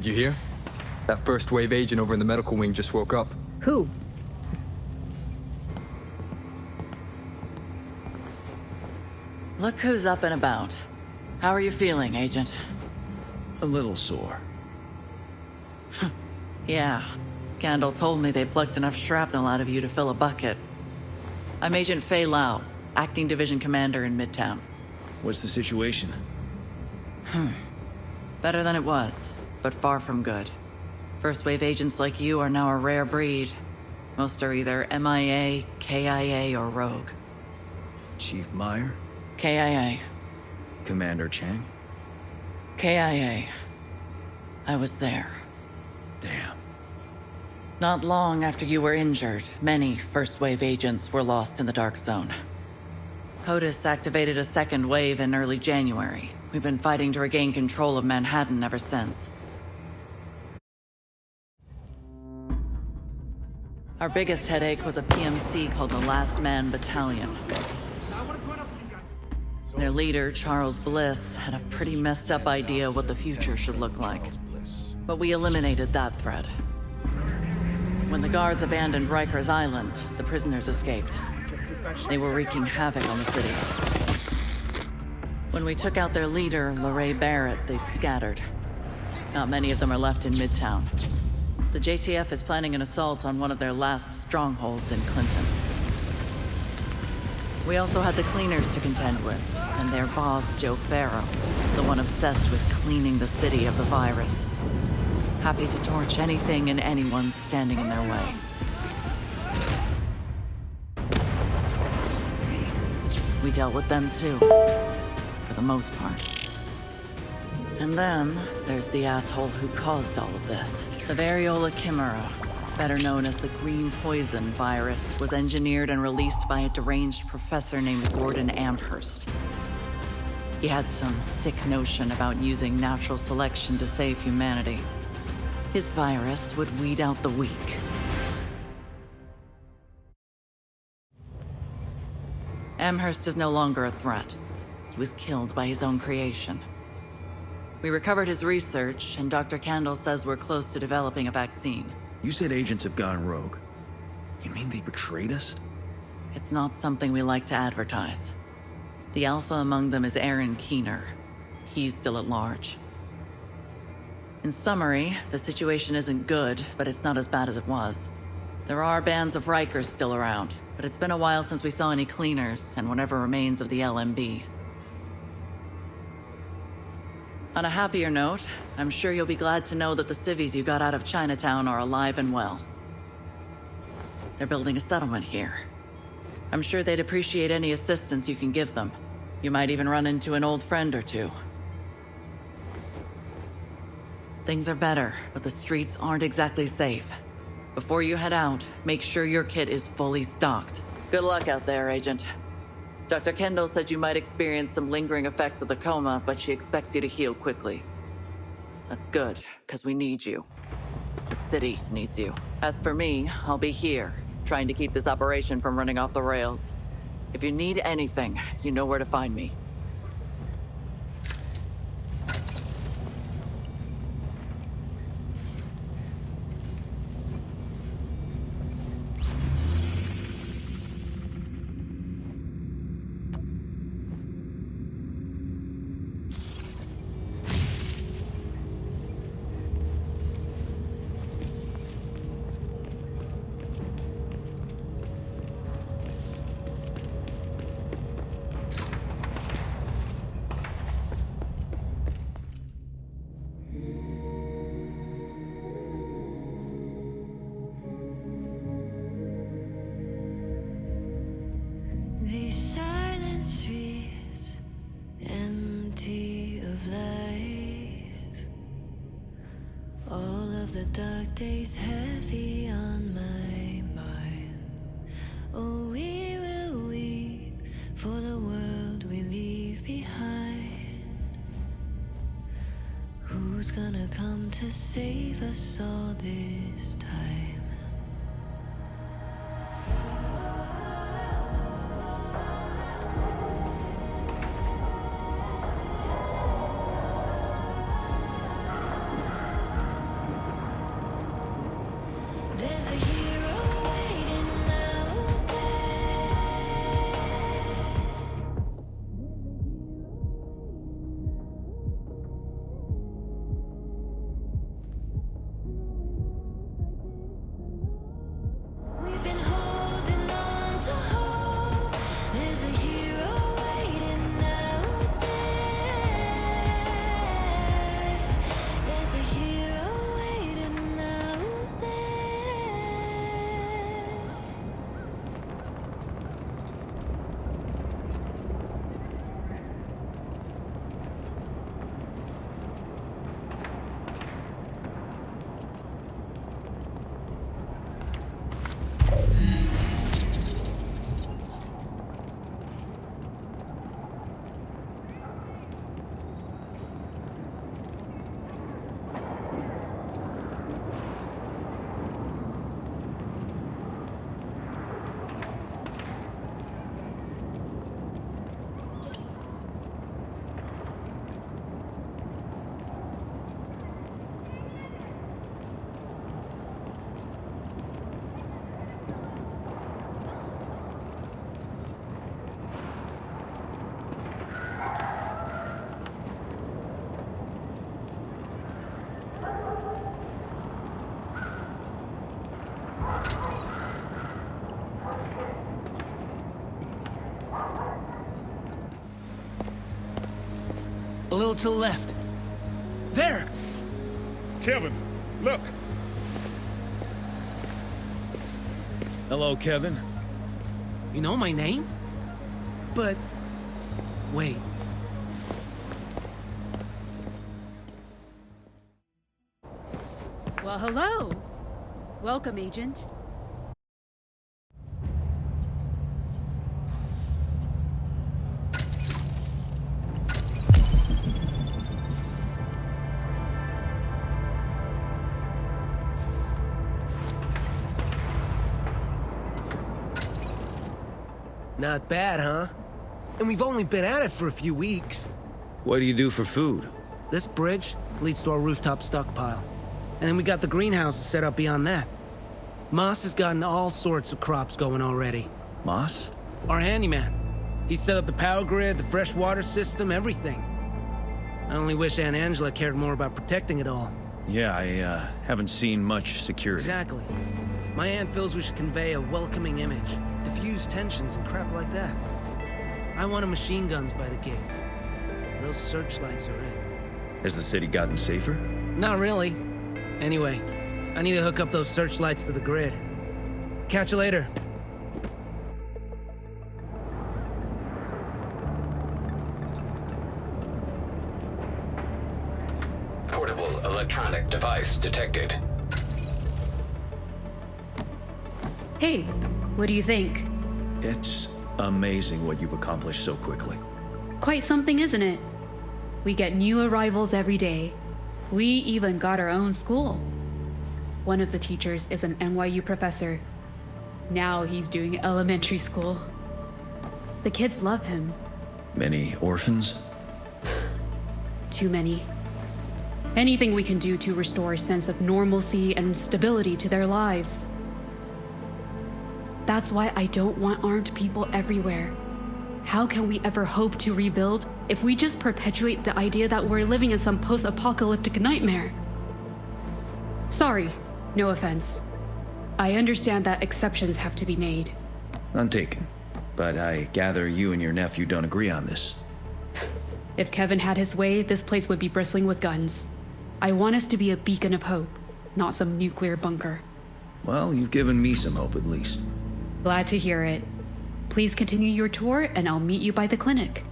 Did you hear? That first wave agent over in the medical wing just woke up. Who? Look who's up and about. How are you feeling, Agent? A little sore. Yeah. Candle told me they plucked enough shrapnel out of you to fill a bucket. I'm Agent Fei Lau, Acting Division Commander in Midtown. What's the situation? Better than it was, but far from good. First wave agents like you are now a rare breed. Most are either MIA, KIA, or Rogue. Chief Meyer? KIA. Commander Chang? KIA. I was there. Damn. Not long after you were injured, many first wave agents were lost in the Dark Zone. POTUS activated a second wave in early January. We've been fighting to regain control of Manhattan ever since. Our biggest headache was a PMC called the Last Man Battalion. Their leader, Charles Bliss, had a pretty messed up idea of what the future should look like. But we eliminated that threat. When the guards abandoned Rikers Island, the prisoners escaped. They were wreaking havoc on the city. When we took out their leader, LaRae Barrett, they scattered. Not many of them are left in Midtown. The JTF is planning an assault on one of their last strongholds in Clinton. We also had the cleaners to contend with, and their boss, Joe Farrow, the one obsessed with cleaning the city of the virus. Happy to torch anything and anyone standing in their way. We dealt with them too, for the most part. And then, there's the asshole who caused all of this. The variola chimera, better known as the green poison virus, was engineered and released by a deranged professor named Gordon Amherst. He had some sick notion about using natural selection to save humanity. His virus would weed out the weak. Amherst is no longer a threat. He was killed by his own creation. We recovered his research, and Dr. Candle says we're close to developing a vaccine. You said agents have gone rogue. You mean they betrayed us? It's not something we like to advertise. The alpha among them is Aaron Keener. He's still at large. In summary, the situation isn't good, but it's not as bad as it was. There are bands of Rikers still around, but it's been a while since we saw any cleaners and whatever remains of the LMB. On a happier note, I'm sure you'll be glad to know that the civvies you got out of Chinatown are alive and well. They're building a settlement here. I'm sure they'd appreciate any assistance you can give them. You might even run into an old friend or two. Things are better, but the streets aren't exactly safe. Before you head out, make sure your kit is fully stocked. Good luck out there, Agent. Dr. Kendall said you might experience some lingering effects of the coma, but she expects you to heal quickly. That's good, because we need you. The city needs you. As for me, I'll be here, trying to keep this operation from running off the rails. If you need anything, you know where to find me. These silent streets, empty of life. All of the dark days heavy on my mind. Oh, we will weep for the world we leave behind. Who's gonna come to save us all this time? A little to the left. There! Kevin, look! Hello, Kevin. You know my name? But... wait. Well, hello. Welcome, Agent. Not bad, huh? And we've only been at it for a few weeks. What do you do for food? This bridge leads to our rooftop stockpile. And then we got the greenhouses set up beyond that. Moss has gotten all sorts of crops going already. Moss? Our handyman. He set up the power grid, the fresh water system, everything. I only wish Aunt Angela cared more about protecting it all. Yeah, I haven't seen much security. Exactly. My aunt feels we should convey a welcoming image, diffuse tensions and crap like that. I wanted machine guns by the gate. Those searchlights are it. Has the city gotten safer? Not really. Anyway, I need to hook up those searchlights to the grid. Catch you later. Portable electronic device detected. Hey, what do you think? It's amazing what you've accomplished so quickly. Quite something, isn't it? We get new arrivals every day. We even got our own school. One of the teachers is an NYU professor. Now he's doing elementary school. The kids love him. Many orphans? Too many. Anything we can do to restore a sense of normalcy and stability to their lives. That's why I don't want armed people everywhere. How can we ever hope to rebuild if we just perpetuate the idea that we're living in some post-apocalyptic nightmare? Sorry, no offense. I understand that exceptions have to be made. None taken. But I gather you and your nephew don't agree on this. If Kevin had his way, this place would be bristling with guns. I want us to be a beacon of hope, not some nuclear bunker. Well, you've given me some hope at least. Glad to hear it. Please continue your tour and I'll meet you by the clinic.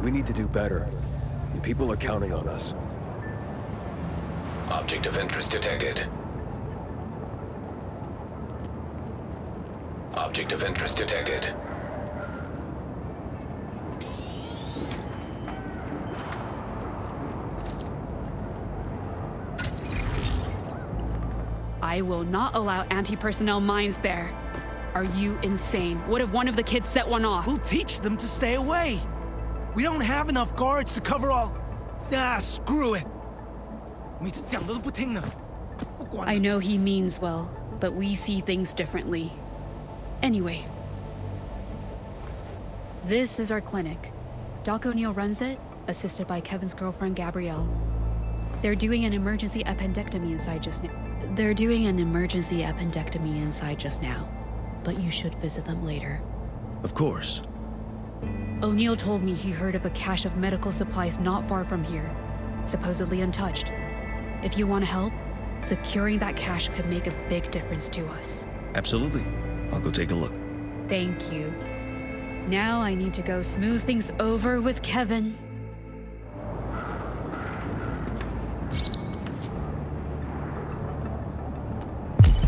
We need to do better. The people are counting on us. Object of interest detected. Object of interest detected. I will not allow anti-personnel mines there. Are you insane? What if one of the kids set one off? We'll teach them to stay away. We don't have enough guards to cover all... Ah, screw it. I know he means well, but we see things differently. Anyway. This is our clinic. Doc O'Neill runs it, assisted by Kevin's girlfriend, Gabrielle. They're doing an emergency appendectomy inside just now. But you should visit them later. Of course. O'Neill told me he heard of a cache of medical supplies not far from here, supposedly untouched. If you want to help, securing that cache could make a big difference to us. Absolutely. I'll go take a look. Thank you. Now I need to go smooth things over with Kevin.